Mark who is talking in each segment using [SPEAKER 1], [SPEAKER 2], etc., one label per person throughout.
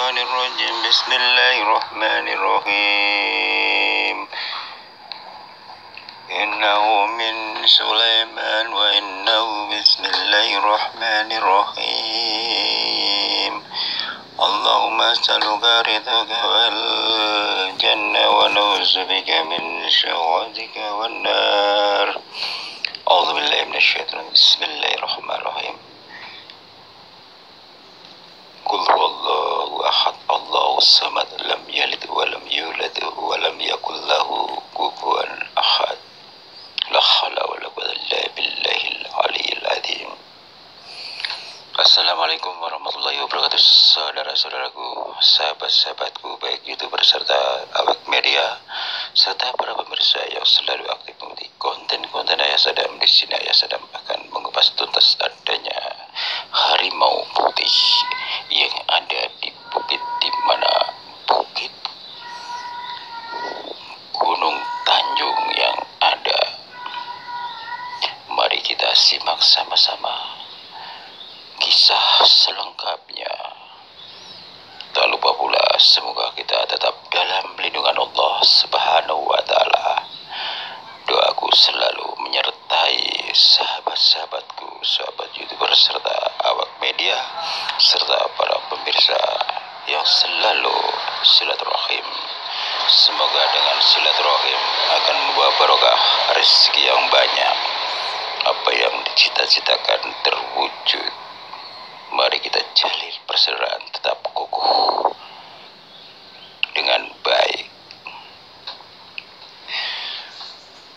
[SPEAKER 1] Minasyaitonirrajim. Bismillahirrahmanirrahim. Innahu min Sulaiman wa innahu bismillahirrahmanirrahim. Allahumma as'aluka ridhaka wal jannah wa na'udzubika min syahwatika wan nar. A'udzu billahi minasyaitonir rajim. Bismillahirrahmanirrahim. Qul huwallahu ahad, Allahu samad, lam yalid wa lam yulad wa lam yakul lahu kufuwan ahad. La haula wa la quwwata illa billahil aliyyil azim. Assalamualaikum warahmatullahi wabarakatuh, saudara-saudaraku, sahabat-sahabatku, baik YouTuber serta awak media serta para pemirsa yang selalu aktif mengikuti konten-konten Ayah Sadam. Di sini Ayah Sadam akan mengupas tuntas adanya harimau putih yang ada di bukit, di mana bukit Gunung Tanjung yang ada. Mari kita simak sama-sama kisah selengkapnya. Tak lupa pula, semoga kita tetap dalam lindungan Allah Subhanahu wa Ta'ala. Doaku selalu menyertai sahabat-sahabatku, sahabat YouTuber serta awak media serta para pemirsa yang selalu silaturahim. Semoga dengan silaturahim akan membawa barokah rezeki yang banyak. Apa yang dicita-citakan terwujud. Mari kita jalin persaudaraan tetap kokoh dengan baik.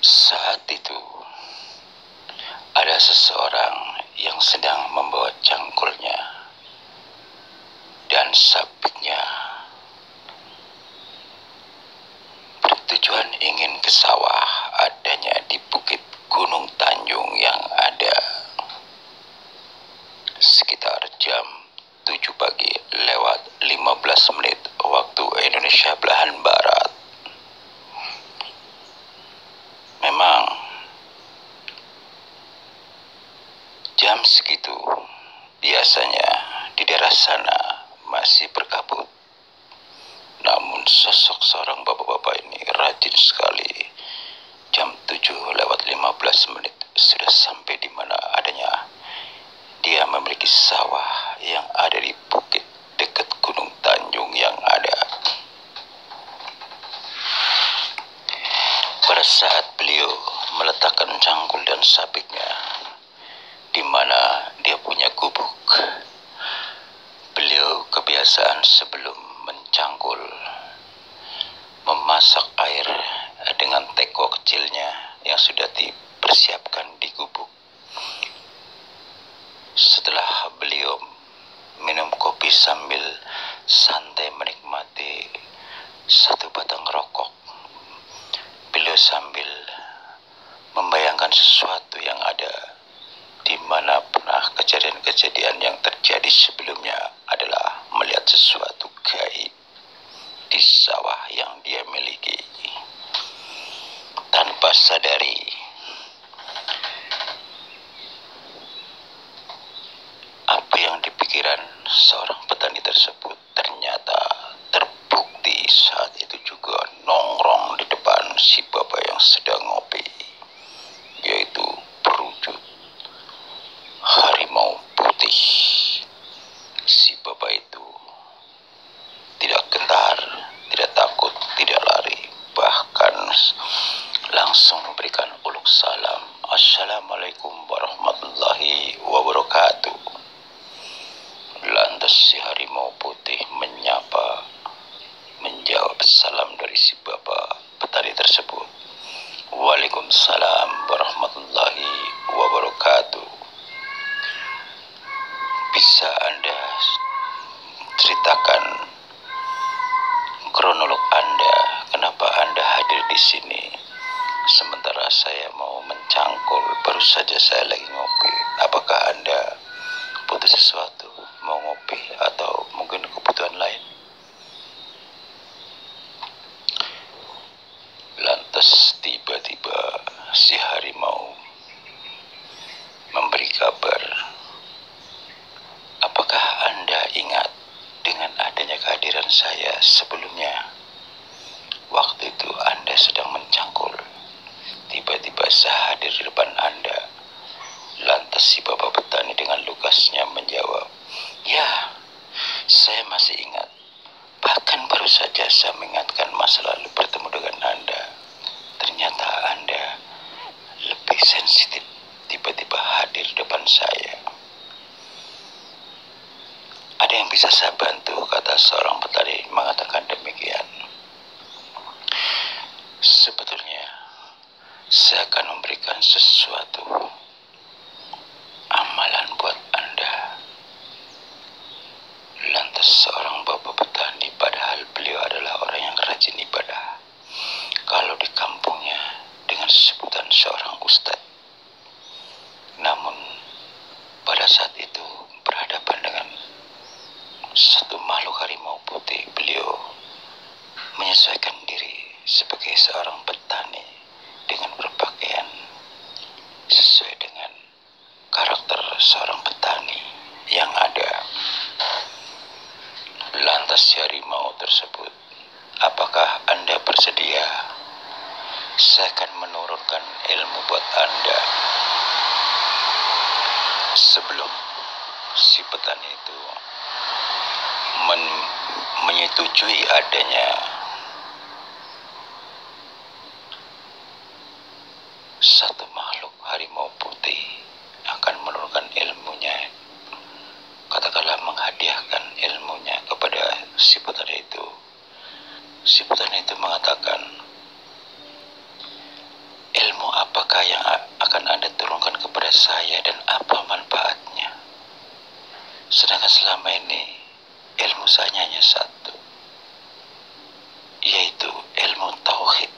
[SPEAKER 1] Saat itu ada seseorang yang sedang membawa cangkulnya dan sabitnya bertujuan ingin ke sawah adanya di bukit Gunung Tanjung yang ada sekitar jam 7 pagi lewat 15 menit waktu Indonesia belahan barat. Memang jam segitu biasanya di daerah sana masih berkabut. Namun sosok seorang bapak-bapak ini rajin sekali. Jam 7 lewat 15 menit sudah sampai di mana adanya dia memiliki sawah yang ada di bukit dekat Gunung Tanjung yang ada. Pada saat beliau meletakkan cangkul dan sabitnya di mana dia punya gubuk, beliau kebiasaan sebelum mencangkul memasak air dengan teko kecilnya yang sudah dipersiapkan di gubuk. Setelah beliau minum kopi sambil santai menikmati satu batang rokok, beliau sambil membayangkan sesuatu yang ada, di mana pernah kejadian-kejadian yang terjadi sebelumnya adalah melihat sesuatu gaib di sawah yang dia miliki. Tanpa sadari, apa yang dipikiran seorang petani tersebut ternyata terbukti saat itu juga nongkrong di depan si bapak yang sedang ngopi, yaitu berwujud harimau putih. Si bapak itu tidak gentar, tidak takut, tidak lari, bahkan langsung memberikan uluk salam. Assalamualaikum warahmatullahi wabarakatuh. Lantas si harimau putih menyapa, menjawab salam dari si bapak petani tersebut. Waalaikumsalam warahmatullahi wabarakatuh. Bisa Anda ceritakan kronolog Anda, kenapa Anda hadir di sini sementara saya mau mencangkul, baru saja saya lagi ngopi? Apakah Anda butuh sesuatu, mau ngopi atau mungkin kebutuhan lain? Lantas tiba-tiba si harimau memberi kabar, apakah Anda ingat dengan adanya kehadiran hadir depan saya. Ada yang bisa saya bantu, kata seorang petani mengatakan demikian. Sebetulnya, saya akan memberikan sesuatu amalan buat Anda. Lantas seorang bapak petani, padahal beliau adalah orang yang rajin ibadah, kalau di kampungnya dengan sebutan seorang ustadz. Namun pada saat itu berhadapan dengan satu makhluk harimau putih, beliau menyesuaikan diri sebagai seorang petani dengan berpakaian sesuai dengan karakter seorang petani yang ada. Lantas si harimau tersebut, apakah Anda bersedia? Saya akan menurunkan ilmu buat Anda. Sebelum si petani itu menyetujui adanya satu makhluk harimau putih akan menurunkan ilmunya, katakanlah menghadiahkan ilmunya kepada si petani itu. Si petani itu mengatakan, ilmu apakah yang akan Anda turunkan kepada saya dan apa manfaatnya? Sedangkan selama ini ilmu saya hanya satu, yaitu ilmu tauhid.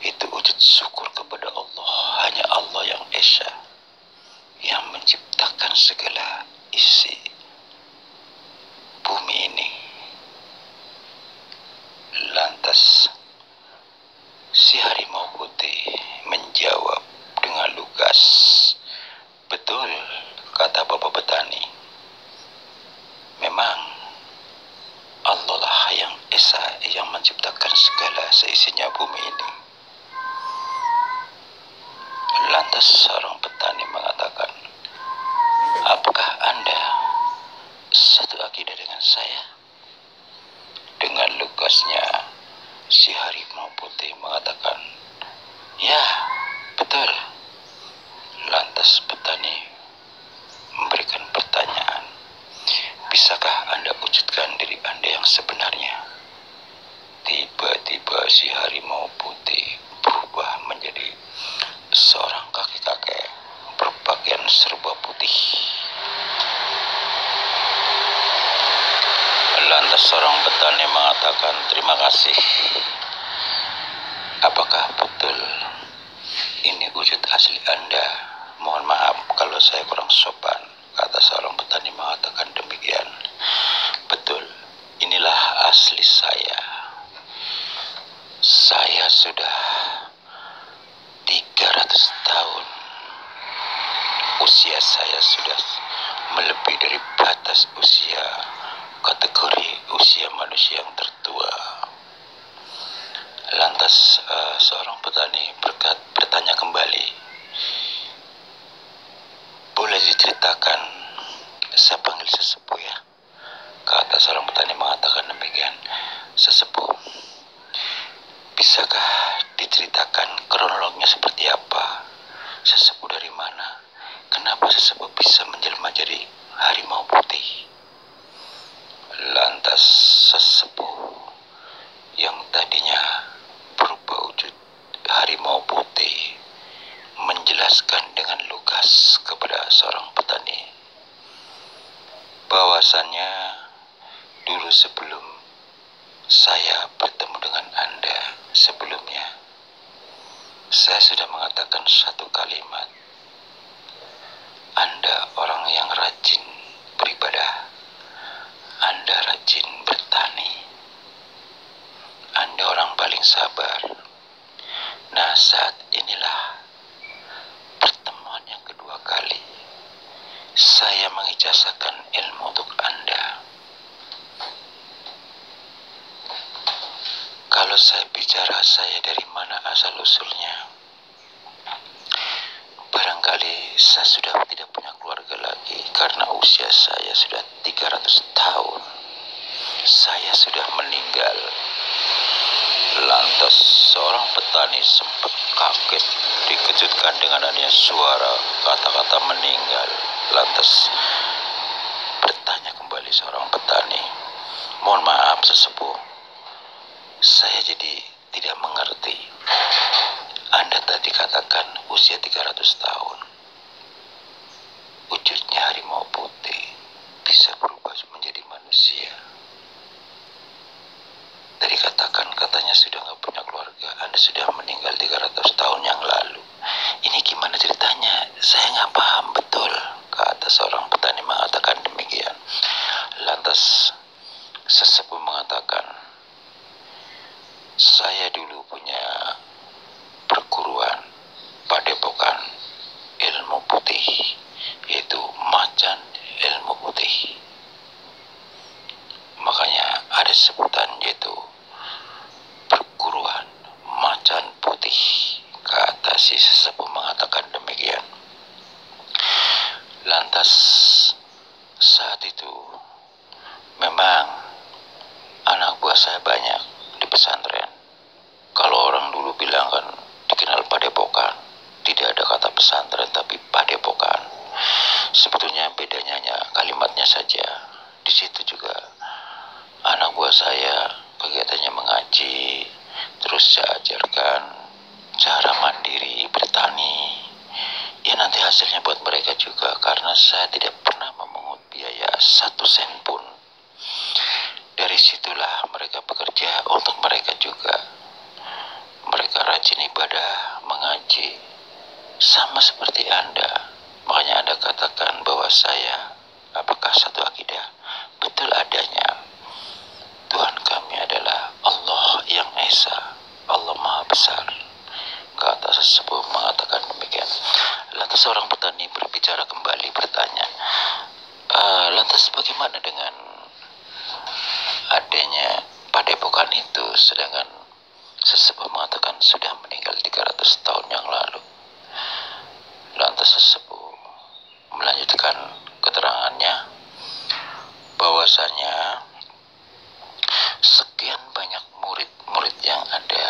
[SPEAKER 1] Itu wujud syukur kepada Allah. Hanya Allah yang esa, yang menciptakan segala isi bumi ini. Lantas si harimau putih menjawab dengan lugas, betul, kata bapak petani. Memang Allah lah yang esa, yang menciptakan segala seisinya bumi ini. Lantas seorang petani mengatakan, apakah Anda satu akidah dengan saya? Dengan lugasnya si harimau putih mengatakan, ya, betul. Lantas petani memberikan pertanyaan, bisakah Anda wujudkan diri Anda yang sebenarnya? Tiba-tiba si harimau putih berubah menjadi seorang kakek-kakek berpakaian serba putih. Lantas seorang petani mengatakan, terima kasih. Apakah betul ini wujud asli Anda? Mohon maaf kalau saya kurang sopan, kata seorang petani mengatakan demikian. Betul, inilah asli saya. Saya sudah 300 tahun. Usia saya sudah melebihi dari batas usia kategori usia manusia yang tertua. Lantas seorang petani bertanya kembali, boleh diceritakan, saya panggil sesepuh ya, kata seorang petani mengatakan demikian. Sesepuh, bisakah diceritakan kronologinya seperti apa? Sesepuh dari mana? Kenapa sesepuh bisa menjelma jadi harimau putih? Lantas sesepuh yang tadinya berubah wujud harimau putih menjelaskan dengan lugas kepada seorang petani bahwasannya dulu sebelum saya bertemu dengan Anda sebelumnya, saya sudah mengatakan satu kalimat, Anda orang yang rajin beribadah, Anda rajin bertani, Anda orang paling sabar. Nah, saat inilah pertemuan yang kedua kali saya mengijazahkan ilmu untuk Anda. Kalau saya bicara saya dari mana asal-usulnya, barangkali saya sudah tidak punya keluarga lagi karena usia saya sudah 300 tahun. Saya sudah meninggal. Lantas seorang petani sempat kaget dikejutkan dengan adanya suara kata-kata meninggal. Lantas bertanya kembali seorang petani, "Mohon maaf sesepuh, saya jadi tidak mengerti. Anda tadi katakan usia 300 tahun. Wujudnya harimau putih bisa berubah menjadi manusia. Tadi katakan katanya sudah nggak punya keluarga. Anda sudah meninggal 300 tahun yang lalu. Ini gimana ceritanya? Saya nggak paham betul," kata seorang petani mengatakan demikian. Lantas sesepuh mengatakan, "Saya dulu punya perguruan padepokan ilmu putih, yaitu macan ilmu putih. Makanya ada sebutan yaitu perguruan macan putih," kata si sesepuh mengatakan demikian. Lantas saat itu memang anak buah saya banyak di pesantren. Kalau orang dulu bilang kan dikenal padepokan, tidak ada kata pesantren tapi padepokan. Sebetulnya bedanya hanya kalimatnya saja. Di situ juga anak buah saya kegiatannya mengaji, terus saya ajarkan cara mandiri bertani. Ya nanti hasilnya buat mereka juga, karena saya tidak pernah memungut biaya 1 sen pun. Dari situlah mereka bekerja untuk mereka juga. Mereka rajin ibadah, mengaji, sama seperti Anda. Makanya Anda katakan bahwa saya apakah satu akidah? Betul adanya. Tuhan kami adalah Allah yang Esa, Allah Maha Besar, kata sesepuh mengatakan demikian. Lantas seorang petani berbicara kembali bertanya, lantas bagaimana dengan adanya padepokan itu, sedangkan sesepuh mengatakan sudah meninggal 300 tahun yang lalu. Lantas sesepuh melanjutkan keterangannya bahwasanya sekian banyak murid-murid yang ada,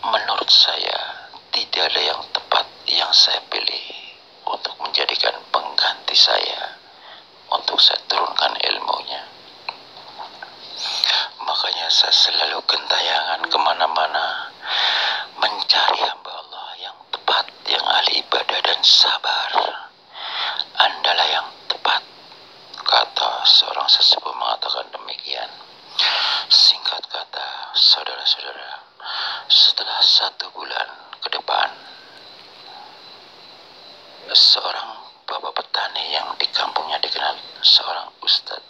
[SPEAKER 1] menurut saya tidak ada yang tepat yang saya pilih untuk menjadikan pengganti saya, untuk saya turunkan ilmunya. Makanya saya selalu gentayangan kemana-mana mencari hamba Allah yang tepat, yang ahli ibadah dan sabar. Andalah yang tepat, kata seorang sesepuh mengatakan demikian. Singkat kata, saudara-saudara, setelah 1 bulan ke depan, seorang bapak petani yang di kampungnya dikenal seorang ustadz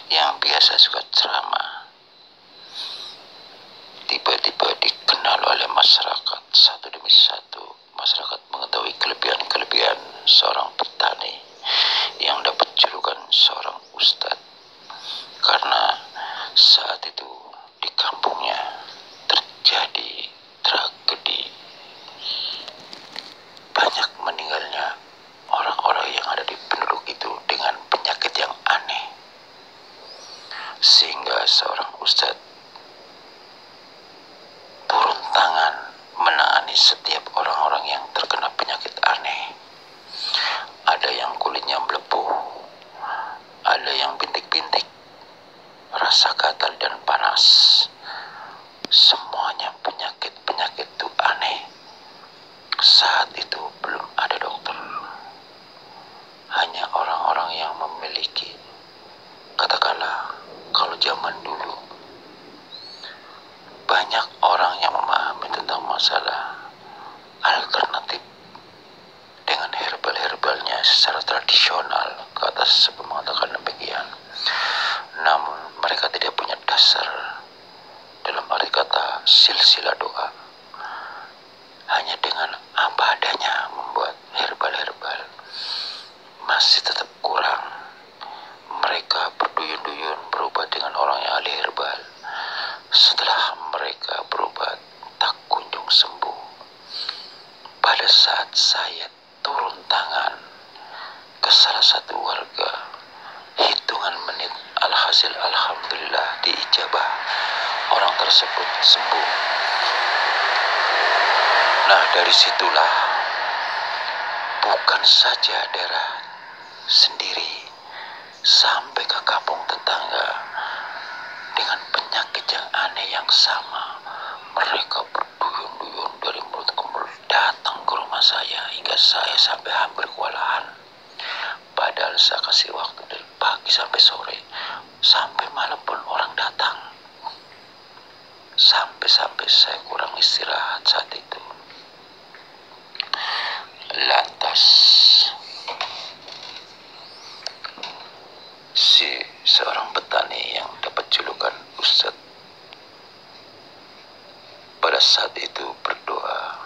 [SPEAKER 1] yang biasa suka ceramah, tiba-tiba dikenal oleh masyarakat. Satu demi satu masyarakat mengetahui kelebihan-kelebihan seorang petani yang dapat julukan seorang ustadz, karena saat itu di kampungnya terjadi tragedi, banyak meninggalnya orang-orang yang ada di penduduk itu dengan penyakit yang aneh, sehingga seorang ustadz turun tangan menangani setiap orang-orang yang terkena penyakit aneh. Ada yang kulitnya melepuh, ada yang bintik-bintik, rasa gatal dan panas. Semuanya penyakit-penyakit itu aneh. Saat itu belum ada dokter, hanya orang-orang yang memiliki, katakanlah kalau zaman dulu banyak orang yang memahami tentang masalah alternatif dengan herbal-herbalnya secara tradisional, kata sesepuh mengatakan demikian. Namun mereka tidak punya dasar dalam arti kata silsilah doa. Hanya dengan apa adanya membuat herbal-herbal, masih tetap kurang. Mereka berduyun-duyun berobat dengan orang yang ahli herbal. Setelah mereka berobat tak kunjung sembuh. Pada saat saya turun tangan ke salah satu warga, hitungan menit, alhasil alhamdulillah diijabah, orang tersebut sembuh. Nah, dari situlah bukan saja daerah sendiri, sampai ke kampung tetangga dengan penyakit yang aneh yang sama. Mereka berduyun-duyun dari mulut ke mulut datang ke rumah saya hingga saya sampai hampir kewalahan. Padahal saya kasih waktu dari pagi sampai sore, sampai malam pun orang datang. Sampai-sampai saya kurang istirahat saat itu. Lantas si seorang petani yang dapat julukan Ustadz pada saat itu berdoa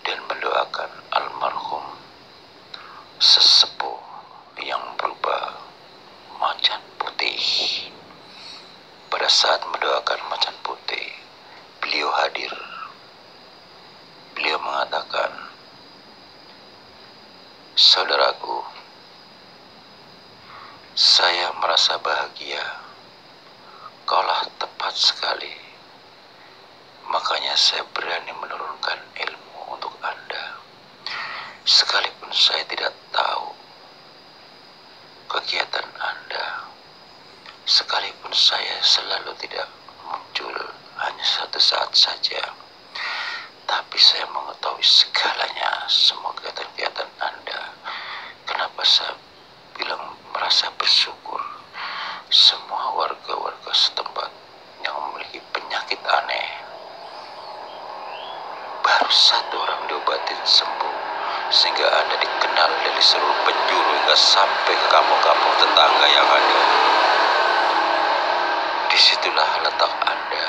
[SPEAKER 1] dan mendoakan almarhum sesepuh yang berubah macan putih. Pada saat mendoakan macan putih, beliau hadir. Beliau mengatakan, "Saudaraku, saya merasa bahagia. Kaulah tepat sekali. Makanya saya berani menurunkan ilmu untuk Anda. Sekalipun saya tidak tahu kegiatan Anda, sekalipun saya selalu tidak muncul hanya satu saat saja, tapi saya mengetahui segalanya, semua kegiatan Anda. Kenapa saya bilang merasa bersyukur? Semua warga-warga setempat yang memiliki penyakit aneh, baru satu orang diobatin sembuh, sehingga Anda dikenal dari seluruh penjuru hingga sampai ke kampung-kampung tetangga yang ada. Disitulah letak Anda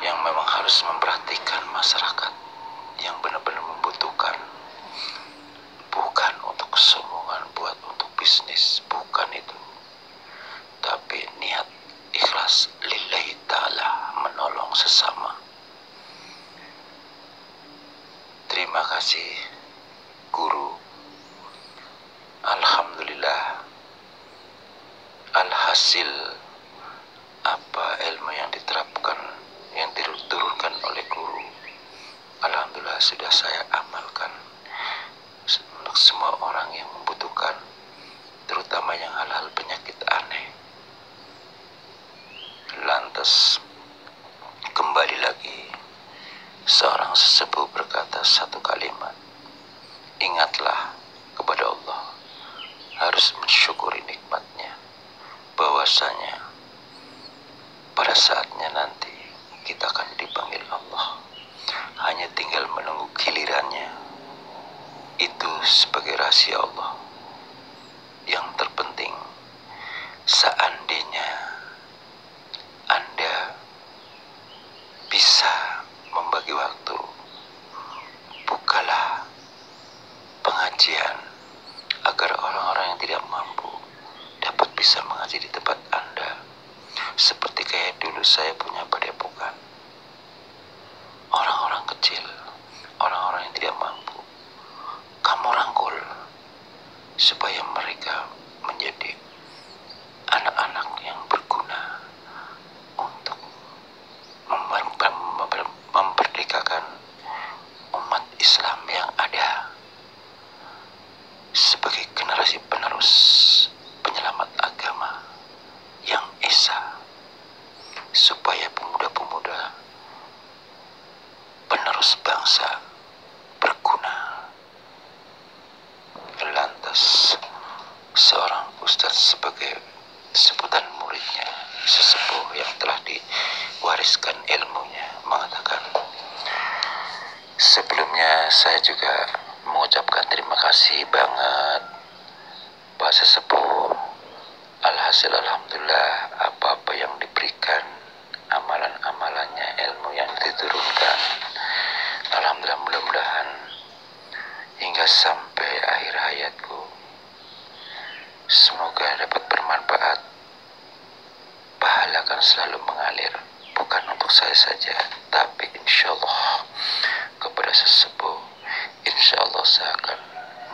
[SPEAKER 1] yang memang harus memperhatikan masyarakat yang benar-benar membutuhkan. Bukan untuk kesombongan, buat untuk bisnis, bukan itu. Tapi niat ikhlas lillahi ta'ala, menolong sesama. Terima kasih guru. Alhamdulillah, alhasil apa ilmu yang diterapkan, yang diturunkan oleh guru, alhamdulillah sudah saya amalkan untuk semua orang yang membutuhkan, terutama yang hal-hal penyakit aneh. Lantas kembali lagi, seorang sesepuh berkata satu kalimat, "Ingatlah kepada Allah, harus mensyukuri nikmatnya, bahwasanya pada saatnya nanti kita akan dipanggil Allah, hanya tinggal menunggu gilirannya. Itu sebagai rahasia Allah. Yang terpenting, seandainya Anda bisa membagi waktu, bukalah pengajian agar orang-orang yang tidak mampu dapat bisa mengaji di tempat Anda. Seperti kayak dulu saya punya padepokan. Orang-orang kecil, orang-orang yang tidak mampu, kamu rangkul supaya mereka menjadi anak-anak yang berguna untuk memerdekakan umat Islam yang ada sebagai generasi penerus penyelamat agama yang esa, supaya pemuda-pemuda penerus bangsa berguna." Lantas seorang ustadz sebagai sebutan muridnya, sesepuh yang telah diwariskan ilmunya, mengatakan, "Sebelumnya saya juga mengucapkan terima kasih banget Pak Sesepuh. Alhasil alhamdulillah apa-apa yang diberikan, amalan-amalannya, ilmu yang diturunkan, alhamdulillah, mudah-mudahan hingga sampai akhir hayatku semoga dapat bermanfaat. Pahala akan selalu mengalir, bukan untuk saya saja, tapi insya Allah kepada sesepuh. Insya Allah saya akan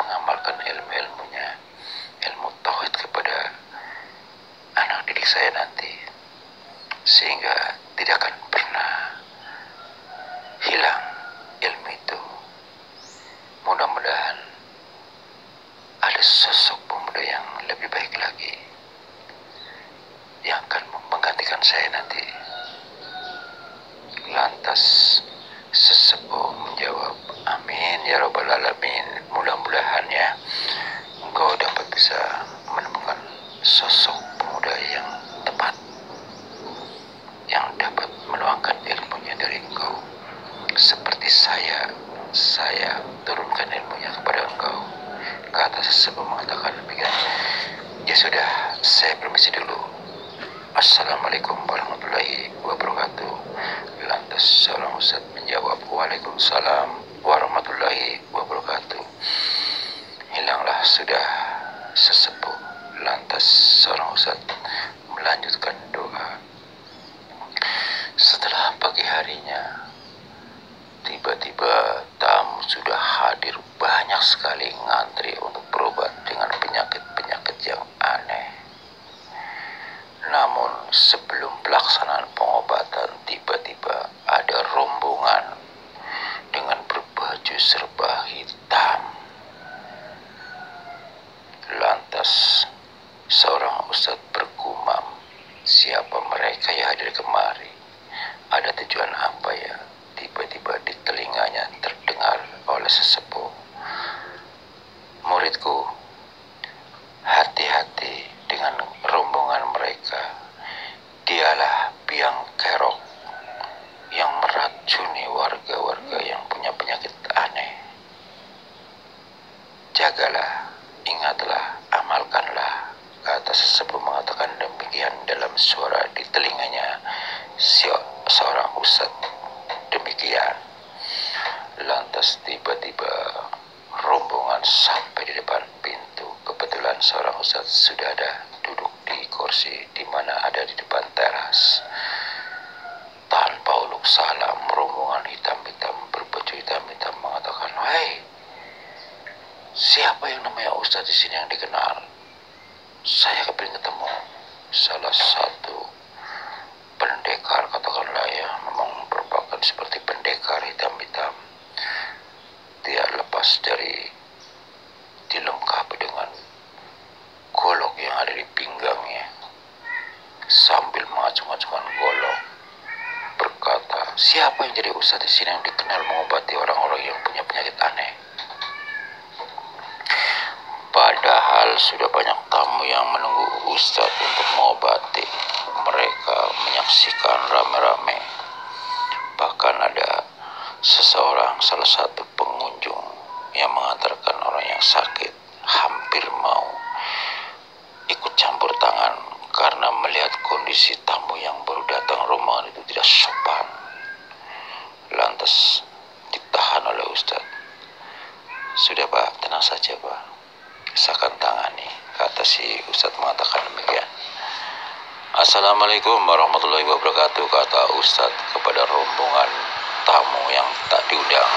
[SPEAKER 1] mengamalkan ilmu-ilmunya, ilmu tauhid kepada anak didik saya nanti, sehingga tidak akan pernah hilang saya nanti. Lantas sesepuh menjawab, amin ya robbal alamin. Mudah-mudahan ya engkau dapat bisa menemukan sosok pemuda yang tepat, yang dapat menuangkan ilmunya dari engkau. Seperti saya turunkan ilmunya kepada engkau. Kata sesepuh mengatakan demikian. Ya sudah, saya permisi dulu. Assalamualaikum warahmatullahi wabarakatuh. Lantas seorang ustaz menjawab, waalaikumsalam warahmatullahi wabarakatuh. Hilanglah sudah sesepuh. Lantas seorang ustaz melanjutkan doa. Setelah pagi harinya, tiba-tiba tamu sudah hadir banyak sekali ngantri untuk berobat dengan penyakit-penyakit yang aneh. Namun sebelum pelaksanaan pengobatan, tiba-tiba ada rombongan dengan berbaju serba hitam. Lantas seorang ustadz bergumam, siapa mereka yang hadir kemari? Ada tujuan apa ya? Tiba-tiba di telinganya terdengar oleh sesepuh, muridku, hati-hati dengan rombongan mereka. Dialah biang kerok yang meracuni warga-warga yang punya penyakit aneh. Jagalah, ingatlah, amalkanlah. Kata sesepuh mengatakan demikian dalam suara di telinganya seorang ustadz. Demikian. Lantas tiba-tiba rombongan sampai di depan pintu. Kebetulan seorang ustadz sudah ada duduk di kursi di mana ada di depan teras. Tanpa uluk salam, rombongan hitam-hitam berbaju hitam-hitam mengatakan, "Hei, siapa yang namanya ustadz di sini yang dikenal? Saya kepingin ketemu salah satu pendekar, katakanlah ya, memang merupakan seperti pendekar hitam-hitam. Dia lepas dari dilengkapi dengan golok yang ada di pinggangnya, sambil mengacung-acungkan golok berkata, siapa yang jadi ustadz di sini yang dikenal mengobati orang-orang yang punya penyakit aneh?" Padahal sudah banyak tamu yang menunggu ustadz untuk mengobati. Mereka menyaksikan rame-rame. Bahkan ada salah satu pengunjung yang mengantarkan orang yang sakit hampir mau ikut campur tangan karena melihat kondisi tamu yang baru datang rombongan itu tidak sopan. Lantas ditahan oleh ustadz. Sudah pak, tenang saja pak, saya akan tangani. Kata si ustadz mengatakan demikian. Assalamualaikum warahmatullahi wabarakatuh, kata ustadz kepada rombongan tamu yang tak diundang,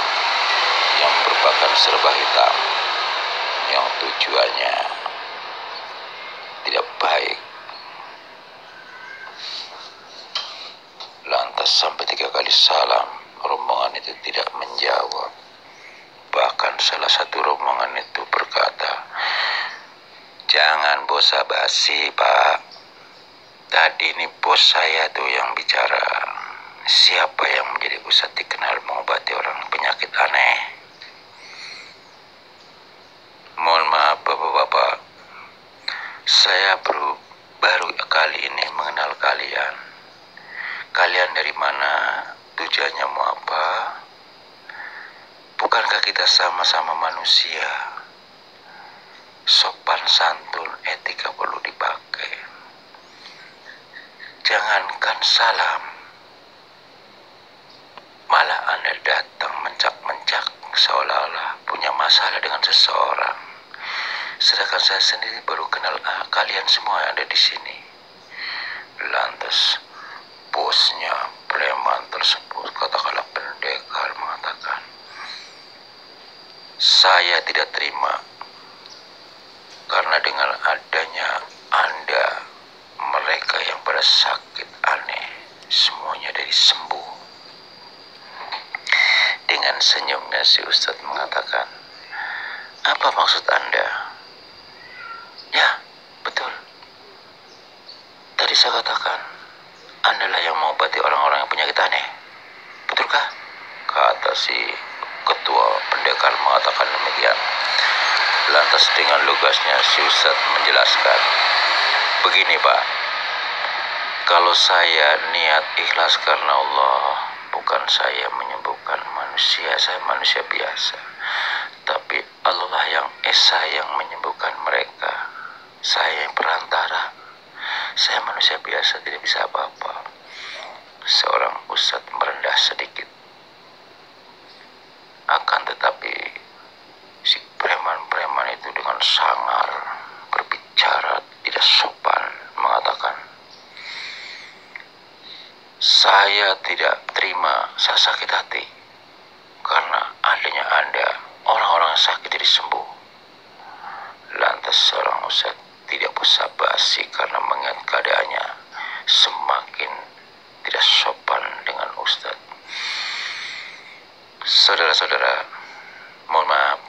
[SPEAKER 1] yang merupakan serba hitam, yang tujuannya tidak baik. Lantas sampai 3 kali salam, rombongan itu tidak menjawab. Bahkan salah satu rombongan itu berkata, "Jangan basa-basi pak, tadi ini bos saya tuh yang bicara. Siapa yang menjadi ustadz dikenal mengobati orang penyakit aneh?" Mohon maaf bapak-bapak, saya baru kali ini mengenal kalian. Kalian dari mana? Tujuannya mau apa? Bukankah kita sama-sama manusia? Sopan santun, etika perlu dipakai. Jangankan salam, malah Anda datang mencak-mencak seolah-olah punya masalah dengan seseorang. Sedangkan saya sendiri baru kenal kalian semua yang ada di sini. Lantas bosnya preman tersebut, katakanlah pendekar, mengatakan, "Saya tidak terima karena dengan adanya Anda, mereka yang pada sakit aneh semuanya dari sembuh." Dengan senyumnya si ustadz mengatakan, "Apa maksud Anda?" "Ya, betul. Tadi saya katakan, Anda lah yang mengobati orang-orang yang penyakit aneh. Betulkah? Kata si ketua pendekar mengatakan demikian. Lantas dengan lugasnya si Ustadz menjelaskan, begini Pak, kalau saya niat ikhlas karena Allah, bukan saya menyembuhkan manusia, saya manusia biasa. Tapi Allah yang Esa yang menyembuhkan mereka. Saya yang perantara. Saya manusia biasa, tidak bisa apa-apa. Seorang ustadz merendah sedikit. Akan tetapi si preman-preman itu dengan sangar berbicara tidak sopan mengatakan, saya tidak terima, saya sakit hati karena adanya Anda, orang-orang yang sakit jadi sembuh. Lantas seorang ustadz tidak basa-basi karena mengingat keadaannya semakin tidak sopan dengan ustadz. Saudara-saudara, mohon maaf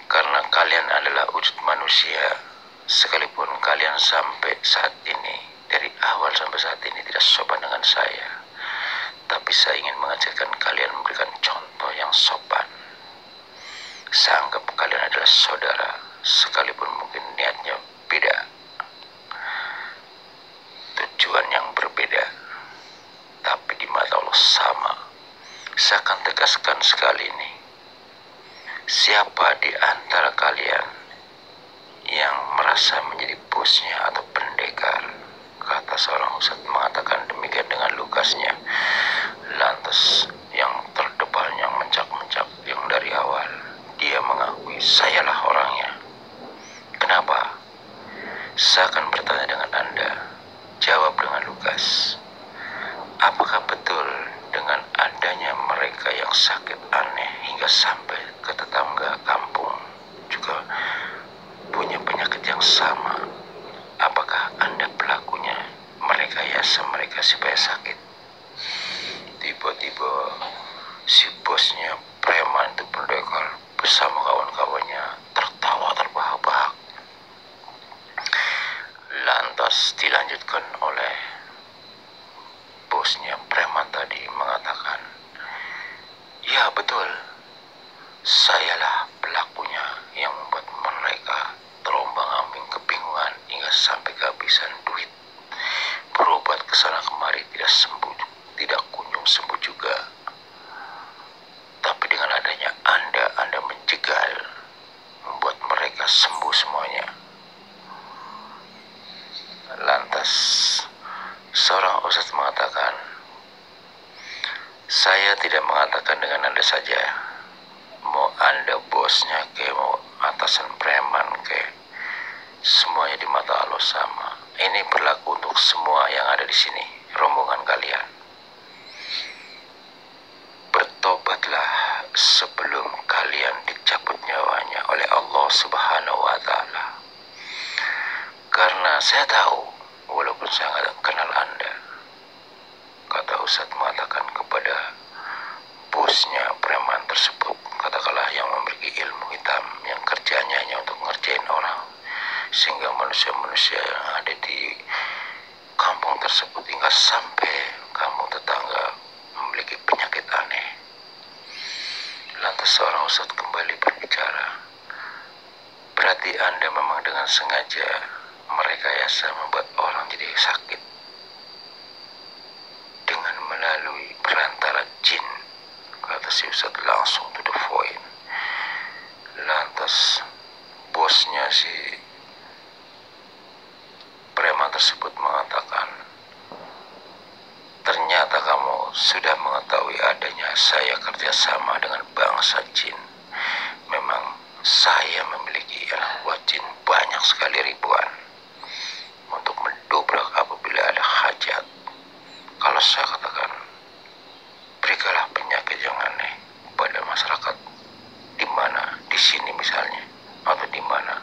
[SPEAKER 1] karena kalian adalah wujud manusia, sekalipun kalian sampai saat ini, dari awal sampai saat ini tidak sopan dengan saya, tapi saya ingin mengajarkan kalian memberikan contoh yang sopan. Saya anggap kalian adalah saudara, sekalipun mungkin niatnya beda, tujuan yang berbeda, tapi di mata Allah sama. Saya akan tegaskan sekali ini, siapa di antara kalian yang merasa menjadi bosnya atau pendekar, kata seorang ustadz mengatakan demikian dengan lugasnya. Lantas yang terdepan, yang mencak-mencak, yang dari awal, dia mengakui, sayalah orangnya. Kenapa? Saya akan bertanya dengan Anda. Jawab dengan lugas. Apakah betul dengan adanya mereka yang sakit aneh hingga sampai ke tetangga kampung juga punya penyakit yang sama? Apakah Anda pelakunya? Merekayasa mereka supaya sakit? Tiba-tiba si bosnya preman itu pendekar bersama kawan-kawannya tertawa terbahak-bahak. Lantas dilanjutkan oleh bosnya preman tadi mengatakan, ya betul, sayalah pelakunya yang membuat mereka terombang-ambing kebingungan hingga sampai kehabisan duit, berobat ke sana kemari tidak sembuh, tidak kunjung sembuh juga. Tapi dengan adanya Anda menjegal, membuat mereka sembuh semuanya. Lantas seorang ustadz mengatakan, saya tidak mengatakan dengan Anda saja, mau Anda bosnya ke, mau atasan preman ke, semuanya di mata Allah sama. Ini berlaku untuk semua yang ada di sini, rombongan kalian. Bertobatlah sebelum kalian dicabut nyawanya oleh Allah Subhanahu wa Ta'ala. Karena saya tahu, walaupun saya nggak kenal Anda, kata ustadz mengatakan kepada bosnya preman tersebut, katakanlah yang memiliki ilmu hitam, yang kerjanya hanya untuk ngerjain orang, sehingga manusia-manusia yang ada di kampung tersebut hingga sampai kampung tetangga memiliki penyakit aneh. Lantas seorang ustadz kembali berbicara, berarti Anda memang dengan sengaja merekayasa membuat orang jadi sakit dengan melalui perantara jin, kata si ustadz langsung to the point. Lantas bosnya si preman tersebut mengatakan, ternyata kamu sudah mengetahui adanya saya kerjasama dengan bangsa jin. Memang saya memiliki anak buah jin banyak sekali, ribuan, untuk mendobrak apabila ada hajat. Kalau saya katakan, berikanlah penyakit yang aneh pada masyarakat, di mana di sini misalnya, atau di mana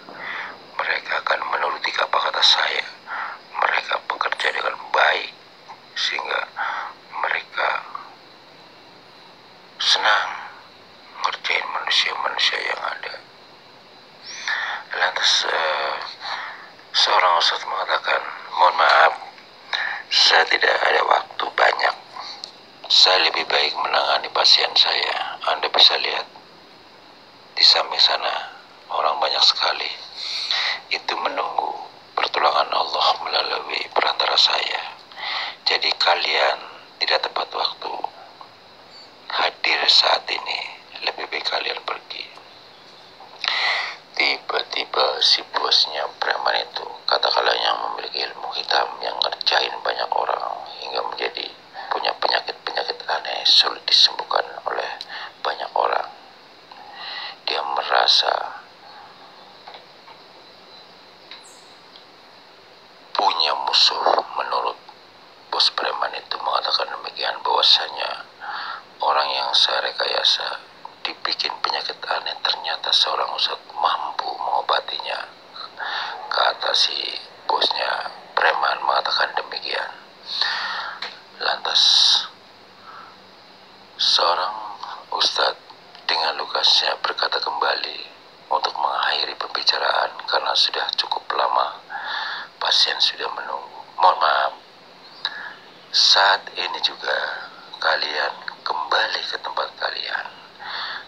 [SPEAKER 1] mereka akan menuruti apa kata saya, mereka bekerja dengan baik sehingga mereka senang ngerjain manusia-manusia yang ada. Lantas seorang ustadz mengatakan, mohon maaf, Saya tidak ada waktu banyak. Saya lebih baik menangani pasien saya. Anda bisa lihat di samping sana orang banyak sekali. Itu menunggu pertolongan Allah melalui perantara saya. Jadi kalian tidak tepat waktu hadir saat ini. Lebih baik kalian pergi. Tiba-tiba si bosnya preman itu, katakanlah yang memiliki ilmu hitam, yang ngerjain banyak orang hingga menjadi punya penyakit-penyakit aneh sulit disembuhkan oleh banyak orang. Dia merasa punya musuh. Menurut bos preman itu mengatakan demikian, bahwasanya orang yang saya rekayasa dibikin penyakit aneh, ternyata seorang ustadz mampu mengobatinya. Kata si bosnya preman mengatakan demikian. Lantas seorang ustadz dengan lugasnya berkata kembali untuk mengakhiri pembicaraan karena sudah cukup lama pasien sudah menunggu. Mohon maaf, saat ini juga kalian kembali ke tempat kalian.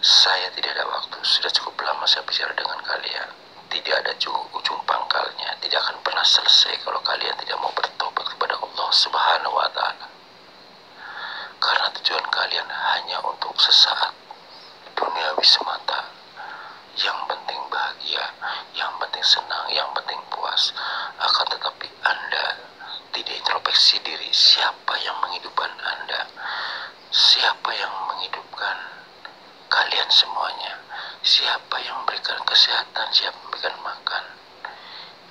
[SPEAKER 1] Saya tidak ada waktu, sudah cukup lama saya bicara dengan kalian. Tidak ada ujung pangkalnya, tidak akan pernah selesai kalau kalian tidak mau bertobat kepada Allah Subhanahu wa Ta'ala. Karena tujuan kalian hanya untuk sesaat, duniawi semata. Yang penting bahagia, yang penting senang, yang penting puas. Akan tetapi Anda tidak introspeksi diri. Siapa yang menghidupkan Anda? Siapa yang menghidupkan kalian semuanya? Siapa yang memberikan kesehatan? Siapa memberikan makan?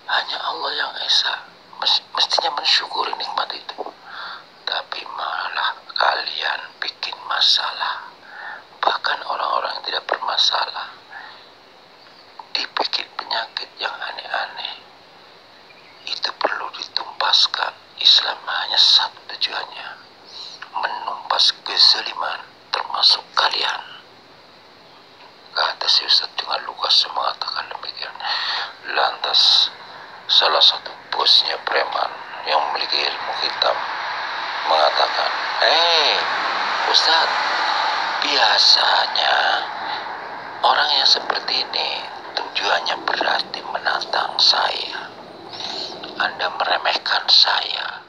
[SPEAKER 1] Hanya Allah yang Esa. Mestinya mensyukuri nikmat itu. Tapi malah kalian bikin masalah. Bahkan orang-orang yang tidak bermasalah dibikin penyakit yang aneh-aneh. Itu perlu ditumpaskan. Islam hanya satu tujuannya, menumpas kezaliman termasuk kalian. Kata si Ustadz dengan lugas mengatakan demikian. Lantas salah satu bosnya preman yang memiliki ilmu hitam mengatakan, Ustadz, biasanya orang yang seperti ini tujuannya berarti menantang saya. Anda meremehkan saya,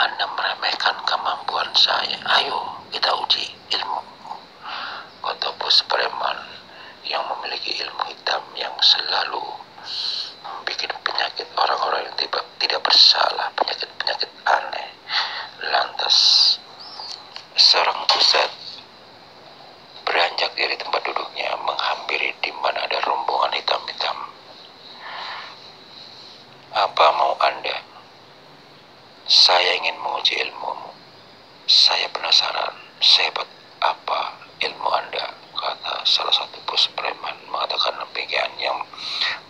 [SPEAKER 1] Anda meremehkan kemampuan saya. Ayo kita uji ilmu. Kata bos preman yang memiliki ilmu hitam yang selalu membuat penyakit orang-orang yang tidak bersalah, penyakit-penyakit aneh. Lantas seorang ustadz beranjak dari tempat duduknya menghampiri di mana ada rombongan hitam-hitam. Apa mau Anda? Saya ingin menguji ilmumu. Saya penasaran sehebat apa ilmu Anda. Kata salah satu bos preman mengatakan demikian, yang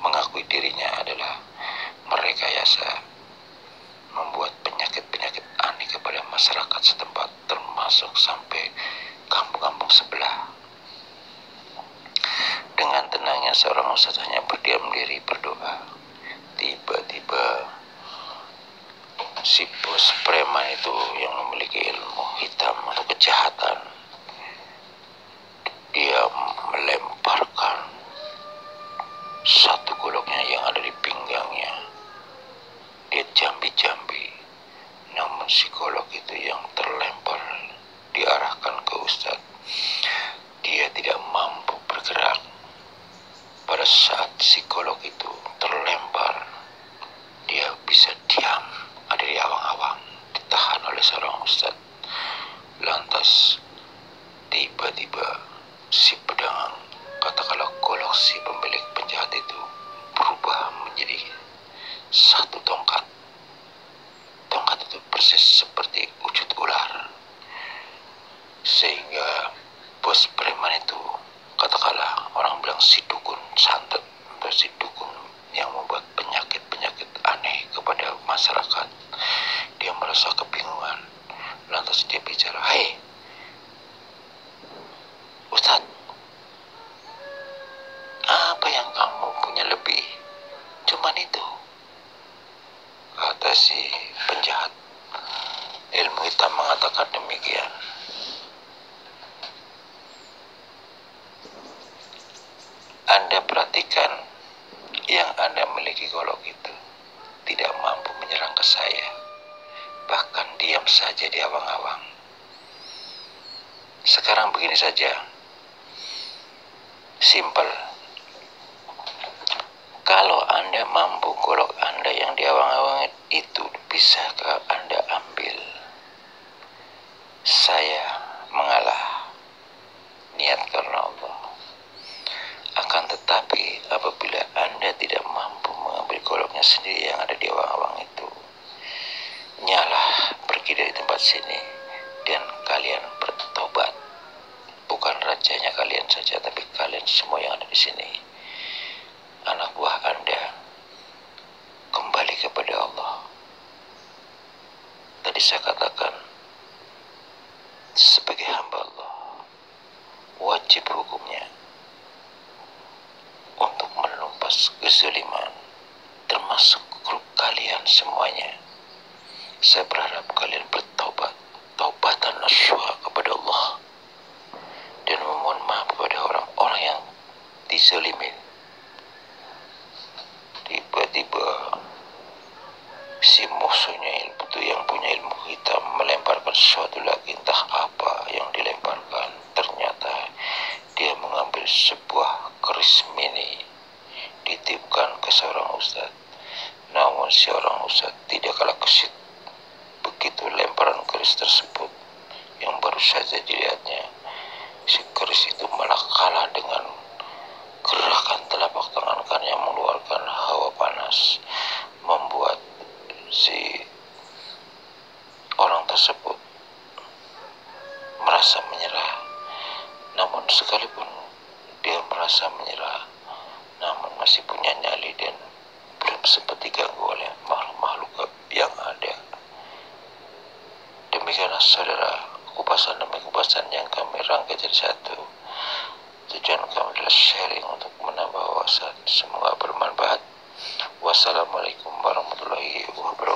[SPEAKER 1] mengakui dirinya adalah merekayasa, membuat penyakit-penyakit aneh kepada masyarakat setempat, termasuk sampai kampung-kampung sebelah. Dengan tenangnya seorang ustadz hanya berdiam diri berdoa. Tiba-tiba si bos preman itu yang memiliki ilmu hitam atau kejahatan, dia melemparkan satu goloknya yang ada di pinggangnya. Dia jambi-jambi, namun si golok itu yang terlempar diarahkan ke ustadz. Dia tidak mampu bergerak. Pada saat si golok itu terlempar, dia bisa diam, ada di awang-awang, ditahan oleh seorang ustadz. Lantas tiba-tiba si pedang, katakanlah golok si pemilik penjahat itu, berubah menjadi satu tongkat. Tongkat itu persis seperti wujud ular. Sehingga bos preman itu, katakanlah orang bilang si dukun santet atau si dukun yang membuat penyakit-penyakit aneh kepada masyarakat, dia merasa kebingungan. Lantas dia bicara, "Hei Ustadz, apa yang kamu punya lebih? Cuman itu," kata si penjahat. Ilmu hitam mengatakan demikian. Anda perhatikan, yang Anda miliki golok itu tidak mampu menyerang ke saya, bahkan diam saja di awang-awang. Sekarang begini saja, simple. Kalau Anda mampu golok Anda yang di awang-awang itu bisakah Anda ambil? Saya mengalah, niat karena Allah. Akan tetapi apabila Anda tidak mampu mengambil goloknya sendiri yang ada di awang-awang itu, nyalah pergi dari tempat sini dan kalian bertobat. Bukan rajanya kalian saja, tapi kalian semua yang ada di sini. Anak buah Anda kembali kepada Allah. Tadi saya katakan, sebagai hamba Allah, wajib hukumnya untuk menumpas kezaliman, termasuk grup kalian semuanya. Saya berharap kalian bertobat, taubatan nasuha kepada Allah, dan memohon maaf kepada orang-orang yang dizalimin. Tiba-tiba si musuhnya itu yang punya ilmu hitam melemparkan sesuatu lagi, entah apa yang dilemparkan. Ternyata dia mengambil sebuah keris mini, ditiupkan ke seorang ustadz. Namun seorang ustadz tidak kalah gesit. Begitu lemparan keris tersebut yang baru saja dilihatnya, si keris itu malah kalah dengan gerakan telapak tangan kanan yang mengeluarkan hawa panas, membuat si orang tersebut merasa menyerah. Namun sekalipun dia merasa menyerah, namun masih punya nyali dan belum sempat diganggu oleh makhluk-makhluk yang ada. Demikianlah saudara, kupasan demi kupasan yang kami rangkai jadi satu. Tujuan kami adalah sharing untuk menambah wawasan. Semoga bermanfaat. Wassalamualaikum warahmatullahi wabarakatuh.